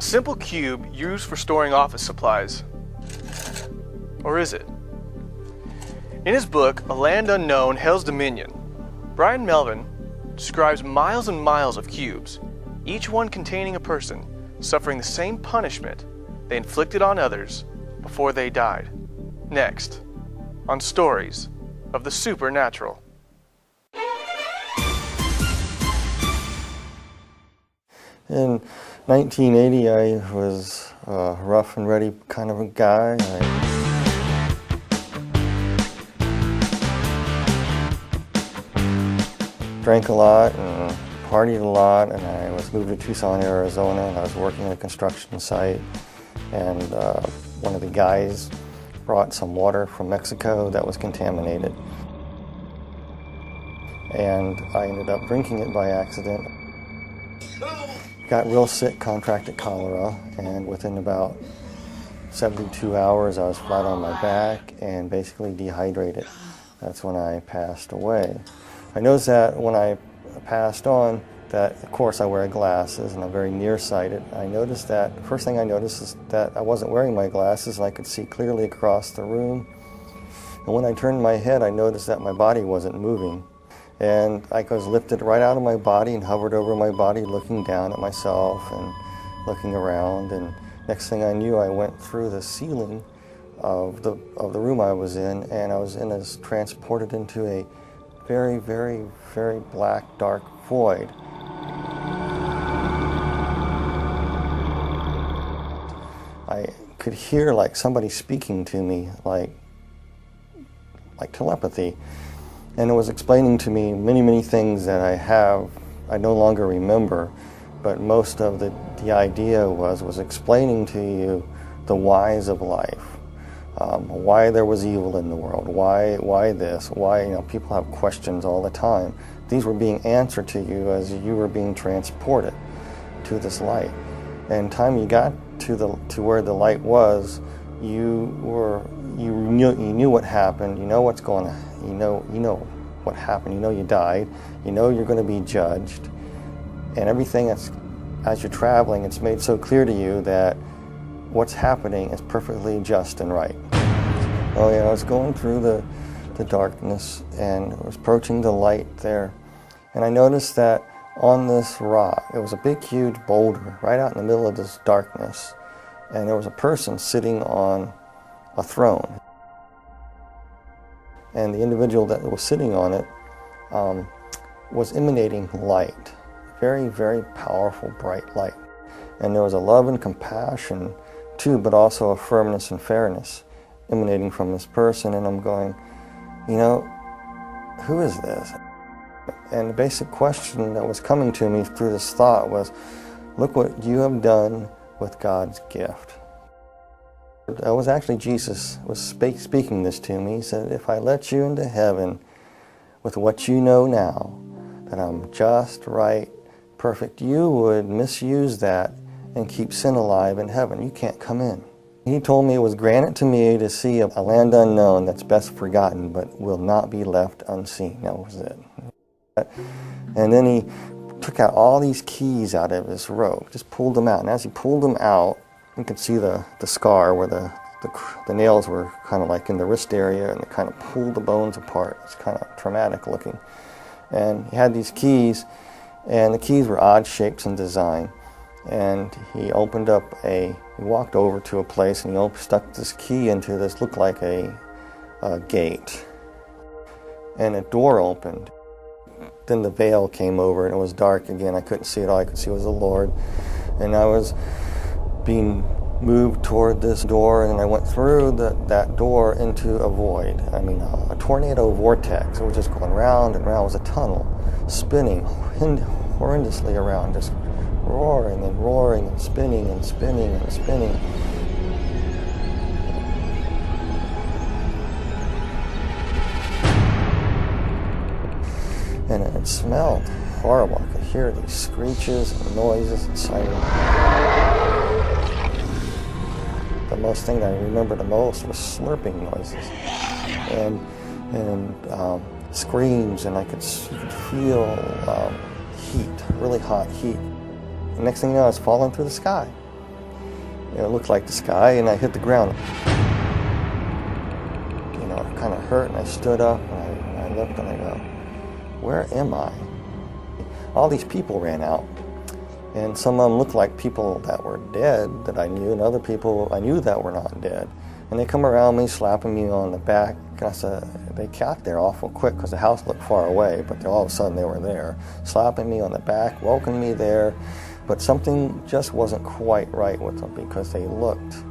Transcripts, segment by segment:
simple cube used for storing office supplies. Or is it? In his book, A Land Unknown, Hell's Dominion, Brian Melvin describes miles and miles of cubes, each one containing a person suffering the same punishment they inflicted on others before they died. Next, on Stories of the Supernatural. In 1980, I was a rough and ready kind of a guy. I drank a lot and partied a lot, and I was moved to Tucson, Arizona, and I was working at a construction site, and one of the guys brought some water from Mexico that was contaminated, and I ended up drinking it by accident. Got real sick, contracted cholera, and within about 72 hours I was flat on my back and basically dehydrated. That's when I passed away. I noticed that when I passed on, that of course I wear glasses and I'm very nearsighted. I noticed that, the first thing I noticed is that I wasn't wearing my glasses and I could see clearly across the room. And when I turned my head, I noticed that my body wasn't moving. And I was lifted right out of my body and hovered over my body, looking down at myself and looking around. And next thing I knew, I went through the ceiling of the room I was in, and I was transported into a very, very, very black, dark void. I could hear like somebody speaking to me, like telepathy. And it was explaining to me many, many things that I no longer remember, but most of the idea was explaining to you the whys of life, why there was evil in the world, why this, why, people have questions all the time. These were being answered to you as you were being transported to this light. And time you got to where the light was, you knew what happened, you know what's going on. You know what happened, you know you died, you know you're going to be judged, and everything as you're traveling, it's made so clear to you that what's happening is perfectly just and right. Oh yeah, I was going through the darkness and I was approaching the light there, and I noticed that on this rock, it was a big huge boulder right out in the middle of this darkness, and there was a person sitting on a throne. And the individual that was sitting on it was emanating light, very, very powerful, bright light. And there was a love and compassion too, but also a firmness and fairness emanating from this person. And I'm going, who is this? And the basic question that was coming to me through this thought was, look what you have done with God's gift. It was actually Jesus was speaking this to me. He said, if I let you into heaven with what you know now, that I'm just, right, perfect, you would misuse that and keep sin alive in heaven. You can't come in. He told me it was granted to me to see a land unknown that's best forgotten, but will not be left unseen. That was it. And then he took out all these keys out of his robe, just pulled them out. And as he pulled them out, you could see the scar where the nails were kind of like in the wrist area, and they kind of pulled the bones apart. It's kind of traumatic looking. And he had these keys, and the keys were odd shapes and design. And he walked over to a place, and he stuck this key into this, looked like a gate. And a door opened. Then the veil came over, and it was dark again. I couldn't see it. All I could see was the Lord. And I was being moved toward this door, and I went through that door into a void. A tornado vortex. It was just going round and round. It was a tunnel, spinning horrendously around, just roaring and roaring and spinning and spinning and spinning. And it smelled horrible. I could hear these screeches and noises and sirens. The most thing that I remember the most was slurping noises and screams, and I could feel heat, really hot heat. The next thing you know, I was falling through the sky. It looked like the sky, and I hit the ground. It kind of hurt, and I stood up, and I looked, and I go, where am I? All these people ran out, and some of them looked like people that were dead that I knew, and other people I knew that were not dead. And they come around me, slapping me on the back. They got there awful quick because the house looked far away, but all of a sudden they were there, slapping me on the back, welcoming me there. But something just wasn't quite right with them because they looked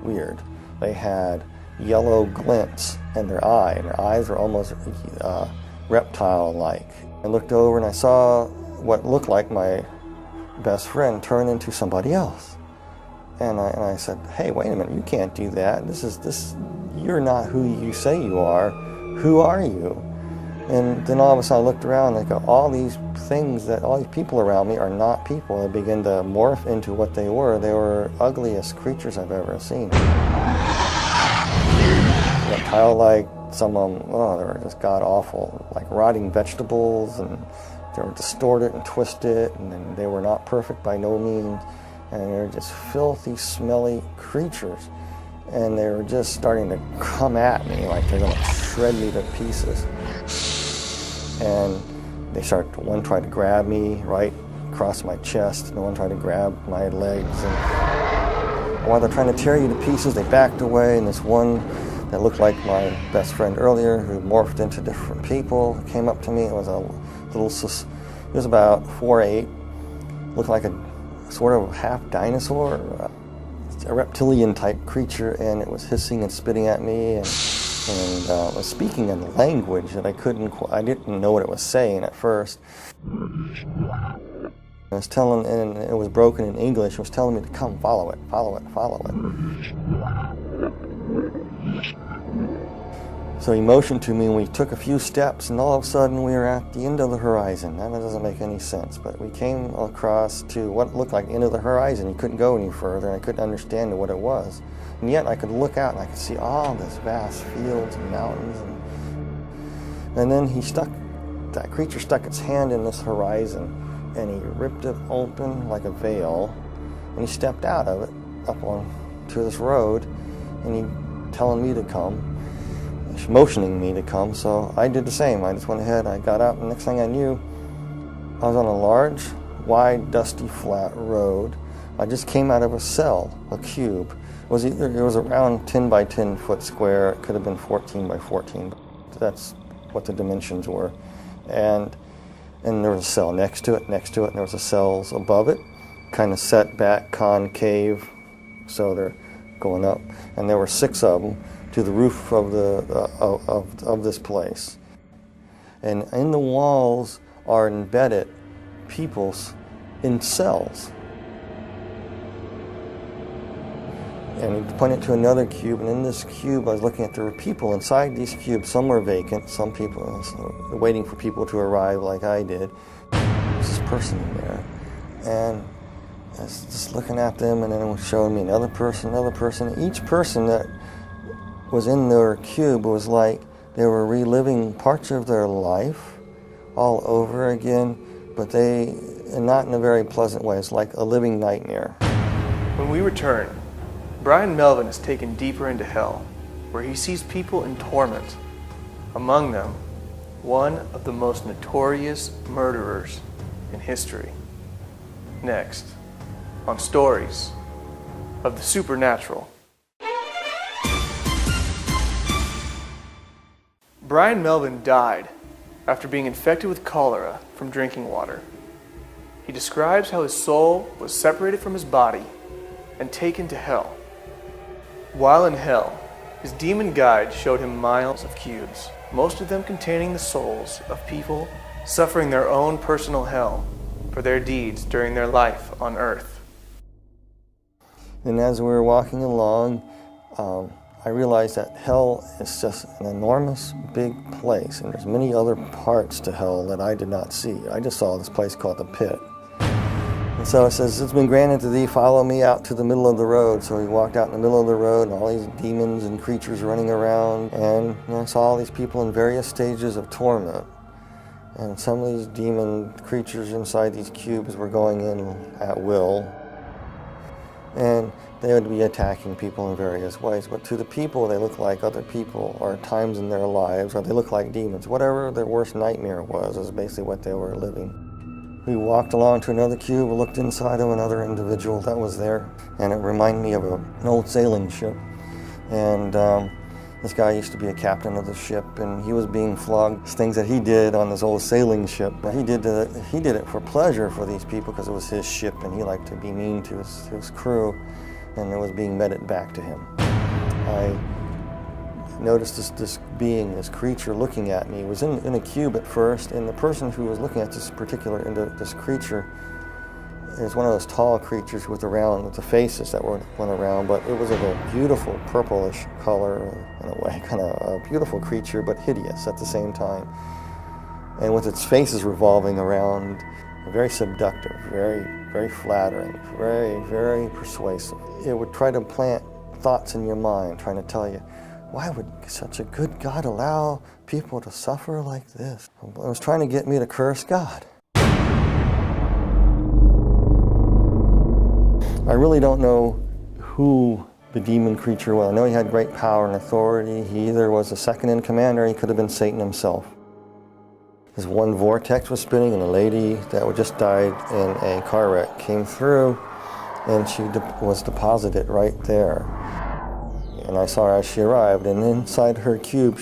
weird. They had yellow glints in their eye, and their eyes were almost reptile-like. I looked over and I saw what looked like my best friend turn into somebody else. And I said, hey, wait a minute, you can't do that. You're not who you say you are. Who are you? And then all of a sudden I looked around and I go, all these people around me are not people. They began to morph into what they were. They were ugliest creatures I've ever seen. Reptile-like, some of them, they were just god-awful, like rotting vegetables, and they were distorted and twisted, and they were not perfect by no means. And they were just filthy, smelly creatures. And they were just starting to come at me like they're going to shred me to pieces. And one tried to grab me right across my chest, and one tried to grab my legs. And while they're trying to tear you to pieces, they backed away, and this one that looked like my best friend earlier, who morphed into different people, came up to me. It was he was about 4'8", looked like a sort of half dinosaur, a reptilian type creature, and it was hissing and spitting at me, and was speaking in a language that I didn't know what it was saying at first. I was telling, and it was broken in English. It was telling me to come, follow it, follow it, follow it. So he motioned to me, and we took a few steps, and all of a sudden we were at the end of the horizon. That doesn't make any sense, but we came across to what looked like the end of the horizon. You couldn't go any further, and I couldn't understand what it was. And yet I could look out, and I could see all this vast fields and mountains. And then that creature stuck its hand in this horizon, and he ripped it open like a veil, and he stepped out of it up onto this road, and he telling me to come, motioning me to come. So I did the same. I just went ahead, I got out, and next thing I knew, I was on a large, wide, dusty, flat road. I just came out of a cell, a cube. It was around 10 by 10 foot square. It could have been 14 by 14, but that's what the dimensions were. And there was a cell next to it, and there was a cells above it, kind of set back, concave, so they're going up. And there were 6 of them to the roof of this place. And in the walls are embedded peoples in cells. And he pointed to another cube, and in this cube I was looking at there were people inside these cubes. Some were vacant, some people waiting for people to arrive like I did. There's this person in there, and I was just looking at them, and then it was showing me another person. Each person that was in their cube was like they were reliving parts of their life all over again, but not in a very pleasant way. It's like a living nightmare. When we return, Brian Melvin is taken deeper into hell, where he sees people in torment. Among them, one of the most notorious murderers in history. Next, on Stories of the Supernatural. Brian Melvin died after being infected with cholera from drinking water. He describes how his soul was separated from his body and taken to hell. While in hell, his demon guide showed him miles of cubes, most of them containing the souls of people suffering their own personal hell for their deeds during their life on earth. And as we were walking along, I realized that hell is just an enormous big place, and there's many other parts to hell that I did not see. I just saw this place called the pit. And so it says, it's been granted to thee, follow me out to the middle of the road. So he walked out in the middle of the road, and all these demons and creatures running around, and I saw all these people in various stages of torment. And some of these demon creatures inside these cubes were going in at will. and they would be attacking people in various ways. But to the people, they look like other people, or times in their lives, or they look like demons. Whatever their worst nightmare was is basically what they were living. We walked along to another cube, looked inside of another individual that was there, and it reminded me of an old sailing ship. And this guy used to be a captain of the ship, and he was being flogged. Things that he did on this old sailing ship, but he did it for pleasure for these people because it was his ship, and he liked to be mean to his crew, and it was being meted back to him. I noticed this being, this creature looking at me. It was in a cube at first, and the person who was looking at this creature is one of those tall creatures with the faces that went around, but it was of a beautiful purplish color in a way, kind of a beautiful creature, but hideous at the same time. And with its faces revolving around, very seductive, very, very flattering, very, very persuasive. It would try to plant thoughts in your mind, trying to tell you, why would such a good God allow people to suffer like this? It was trying to get me to curse God. I really don't know who the demon creature was. I know he had great power and authority. He either was the second in command or he could have been Satan himself. This one vortex was spinning, and a lady that had just died in a car wreck came through, and she was deposited right there. And I saw her as she arrived, and inside her cube,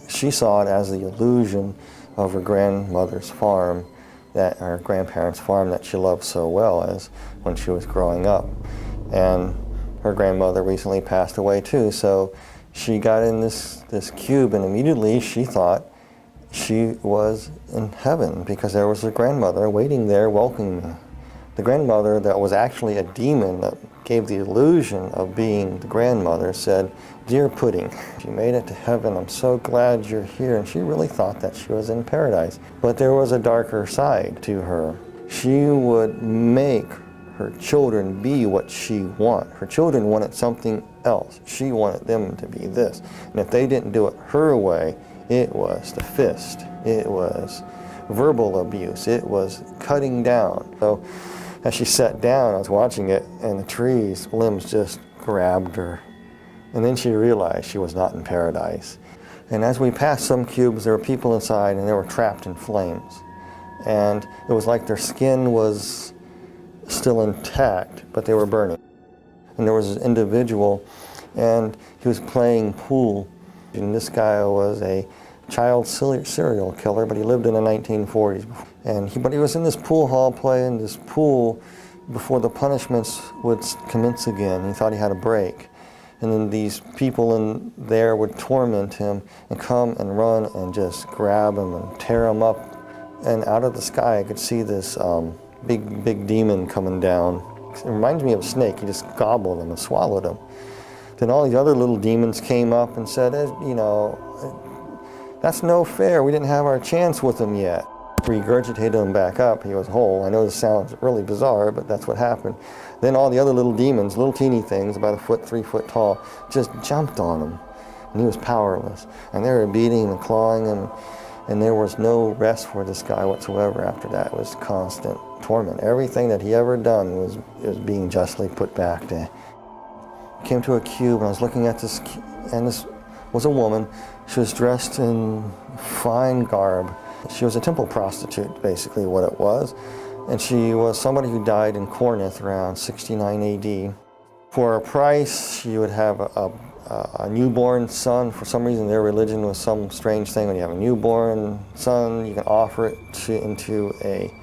she saw it as the illusion of her grandmother's farm, her grandparents' farm that she loved so well as when she was growing up. And her grandmother recently passed away too, so she got in this cube, and immediately she thought she was in heaven because there was a grandmother waiting there welcoming her. The grandmother that was actually a demon that gave the illusion of being the grandmother said, "Dear Pudding, you made it to heaven. I'm so glad you're here." And she really thought that she was in paradise. But there was a darker side to her. She would make her children be what she wanted. Her children wanted something else. She wanted them to be this. And if they didn't do it her way, it was the fist. It was verbal abuse. It was cutting down. So as she sat down, I was watching it, and the tree's limbs just grabbed her. And then she realized she was not in paradise. And as we passed some cubes, there were people inside, and they were trapped in flames. And it was like their skin was still intact, but they were burning. And there was this individual, and he was playing pool. And this guy was a child serial killer, but he lived in the 1940s. But he was in this pool hall playing this pool before the punishments would commence again. He thought he had a break. And then these people in there would torment him and come and run and just grab him and tear him up. And out of the sky, I could see this big demon coming down. It reminds me of a snake. He just gobbled him and swallowed him. Then all these other little demons came up and said, that's no fair. We didn't have our chance with him yet. Regurgitated him back up. He was whole. I know this sounds really bizarre, but that's what happened. Then all the other little demons, little teeny things, about 3 foot tall, just jumped on him. And he was powerless. And they were beating him and clawing him. And there was no rest for this guy whatsoever after that. It was constant torment. Everything that he ever done was being justly put back to him. I came to a cube, and I was looking at this, and this was a woman. She was dressed in fine garb. She was a temple prostitute, basically what it was. And she was somebody who died in Corinth around 69 AD. For a price, she would have a newborn son. For some reason, their religion was some strange thing. When you have a newborn son, you can offer it into a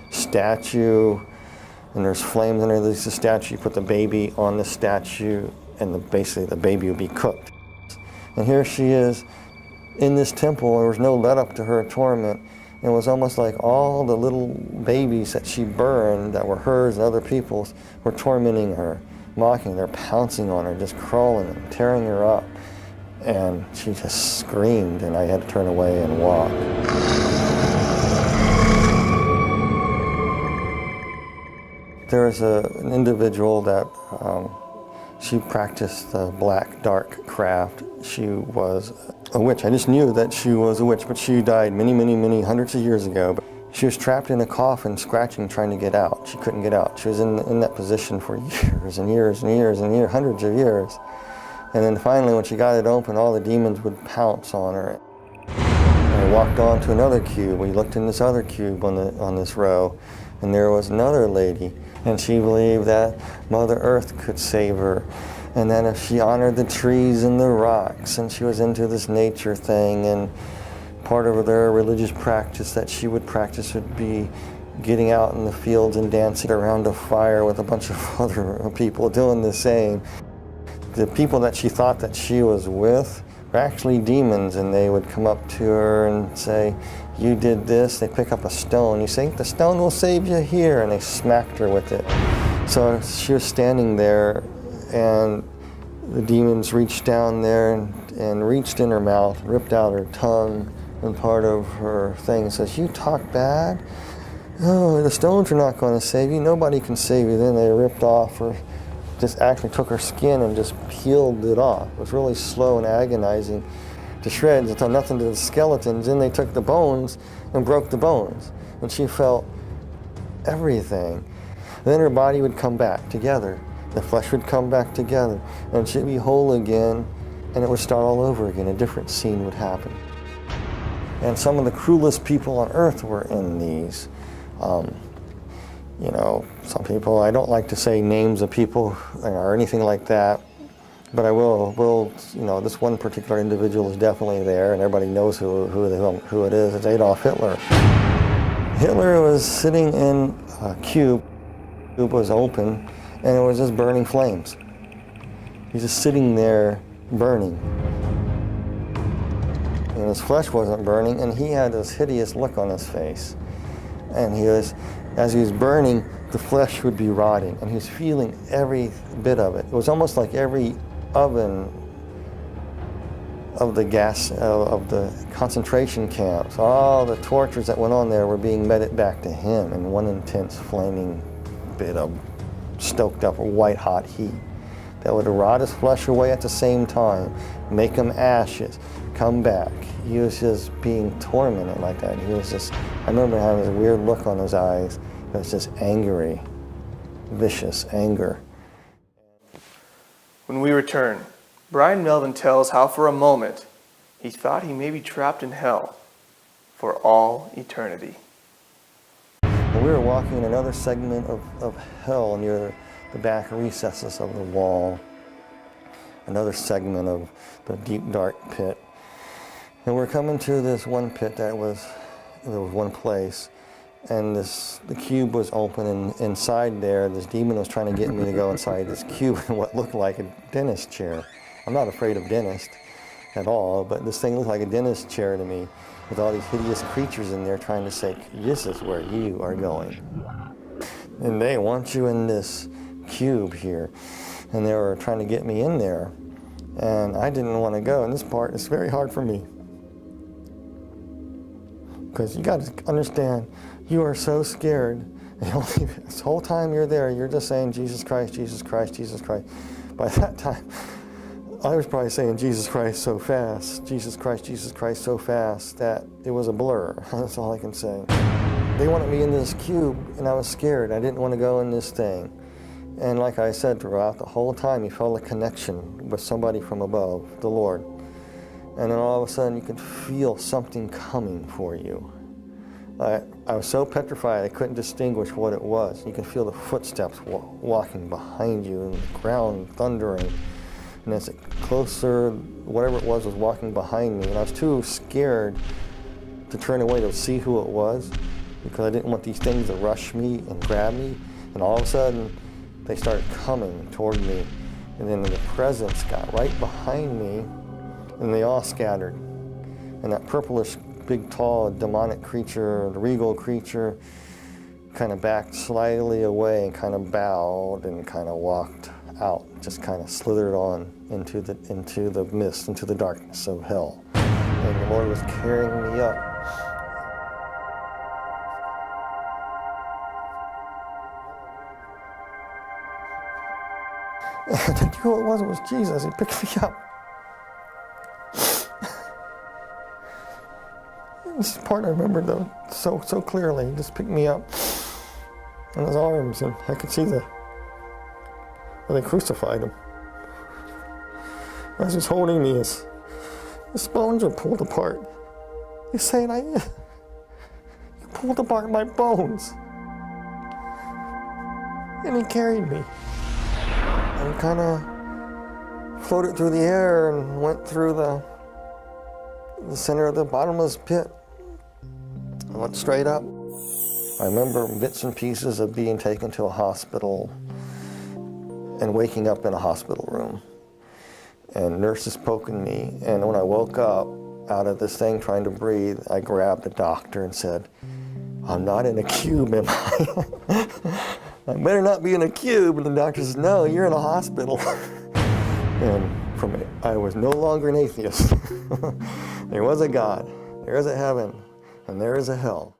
statue, and there's flames underneath the statue. You put the baby on the statue, and basically the baby would be cooked. And here she is in this temple. There was no let up to her torment. It was almost like all the little babies that she burned that were hers and other people's were tormenting her, mocking her, pouncing on her, just crawling and tearing her up. And she just screamed, and I had to turn away and walk. There was an individual that she practiced the black dark craft. She was a witch. I just knew that she was a witch, but she died many hundreds of years ago. She was trapped in a coffin, scratching, trying to get out. She couldn't get out. She was in that position for years and years and years and years, hundreds of years. And then finally, when she got it open, all the demons would pounce on her. And I walked on to another cube. We looked in this other cube on this row, and there was another lady. And she believed that Mother Earth could save her. And that if she honored the trees and the rocks, and she was into this nature thing, and part of their religious practice that she would practice would be getting out in the fields and dancing around a fire with a bunch of other people doing the same. The people that she thought that she was with were actually demons, and they would come up to her and say, "You did this." They pick up a stone. "You think the stone will save you here?" And they smacked her with it. So she was standing there, and the demons reached down there and reached in her mouth, ripped out her tongue and part of her thing. Says, "You talk bad? Oh, the stones are not going to save you. Nobody can save you." Then they ripped off her, just actually took her skin and just peeled it off. It was really slow and agonizing to shreds until nothing to the skeletons. Then they took the bones and broke the bones. And she felt everything. Then her body would come back together. The flesh would come back together. And she'd be whole again. And it would start all over again. A different scene would happen. And some of the cruelest people on earth were in these. Some people, I don't like to say names of people or anything like that, but I will, this one particular individual is definitely there, and everybody knows who it is. It's Adolf Hitler. Hitler was sitting in a cube. The cube was open, and it was just burning flames. He's just sitting there burning. And his flesh wasn't burning, and he had this hideous look on his face. And as he was burning, the flesh would be rotting, and he was feeling every bit of it. It was almost like every oven of the gas, of the concentration camps, all the tortures that went on there were being meted back to him in one intense flaming bit of stoked up white hot heat that would rot his flesh away at the same time, make him ashes, come back. He was just being tormented like that. I remember having this weird look on his eyes. It was just angry, vicious anger. When we return, Brian Melvin tells how for a moment he thought he may be trapped in hell for all eternity. We were walking in another segment of hell near the back recesses of the wall, another segment of the deep dark pit. And we're coming to this one pit there was one place, and the cube was open, and inside there, this demon was trying to get me to go inside this cube in what looked like a dentist chair. I'm not afraid of dentists at all, but this thing looked like a dentist chair to me, with all these hideous creatures in there trying to say, "This is where you are going. And they want you in this cube here." And they were trying to get me in there, and I didn't want to go. And this part is very hard for me, because you got to understand, you are so scared. And this whole time you're there, you're just saying, "Jesus Christ, Jesus Christ, Jesus Christ." By that time, I was probably saying "Jesus Christ" so fast, "Jesus Christ" so fast that it was a blur. That's all I can say. They wanted me in this cube, and I was scared. I didn't want to go in this thing. And like I said, throughout the whole time, you felt a connection with somebody from above, the Lord. And then all of a sudden, you could feel something coming for you. I was so petrified, I couldn't distinguish what it was. You could feel the footsteps walking behind you, and the ground thundering. And as it closer, whatever it was walking behind me. And I was too scared to turn away to see who it was, because I didn't want these things to rush me and grab me. And all of a sudden, they started coming toward me. And then the presence got right behind me, and they all scattered. And that purplish, big, tall, demonic creature, the regal creature, kind of backed slightly away and kind of bowed and kind of walked out, just kind of slithered on into the mist, into the darkness of hell. And the Lord was carrying me up. And I think who it was Jesus. He picked me up. This is the part I remember though so clearly. He just picked me up in his arms, and I could see where they crucified him. As he's holding me, his bones are pulled apart. He's saying, you pulled apart my bones. And he carried me. And kind of floated through the air and went through the center of the bottomless pit. I went straight up. I remember bits and pieces of being taken to a hospital and waking up in a hospital room. And nurses poking me. And when I woke up out of this thing trying to breathe, I grabbed the doctor and said, I'm not in a cube, am I? I better not be in a cube. And the doctor says, no, you're in a hospital. And from it, I was no longer an atheist. There was a God, there is a heaven, and there is a hell.